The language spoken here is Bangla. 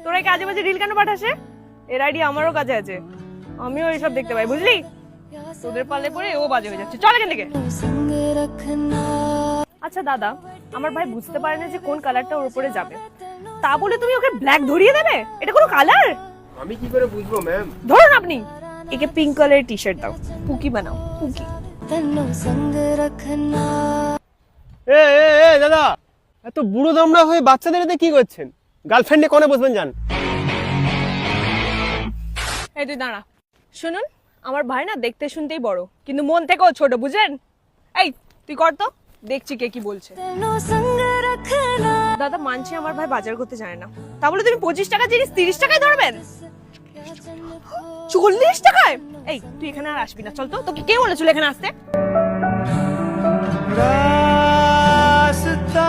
তোরা কি আজে বাজে রিল কেন পাঠাসে? এর আইডিয়া আমারও কাছে আছে, আমিও এইসব দেখতে পাই, বুঝলি? তোদের পাল্লে পড়ে ও বাজে হয়ে যাচ্ছে, চল এখান থেকে। আচ্ছা দাদা, আমার ভাই বুঝতে পারে না যে কোন কালারটা ওর উপরে যাবে, তা বলে তুমি ওকে ব্ল্যাক ধরিয়ে দেবে? এটা কোনো কালার? আমি কি করে বুঝবো ম্যাম? ধরুন আপনি একে পিঙ্ক কালারের টি শার্ট দাও, পুকি বানাও, পুকি। এ এ এ দাদা, এত বুড়ো দামড়া হয়ে বাচ্চাদের এতে কি করছেন? গার্লফ্রেন্ডে কোণে বসবেন যান। এই তুই দাঁড়া। শুনুন, আমার ভাই না দেখতে শুনতেই বড়, কিন্তু মন থেকেও ছোট, বুঝলেন? এই তুই কর তো, দেখছি কে কি বলছে। দাদা মানছি আমার ভাই বাজার করতে জানে না, তা বলে তুমি 25 টাকা জিনিস 30 টাকায় ধরবেন? 40 টাকায়? এই তুই এখানে আর আসবি না, চল তো। তোকে কে বলেছিল এখানে আসতে? রাস্তা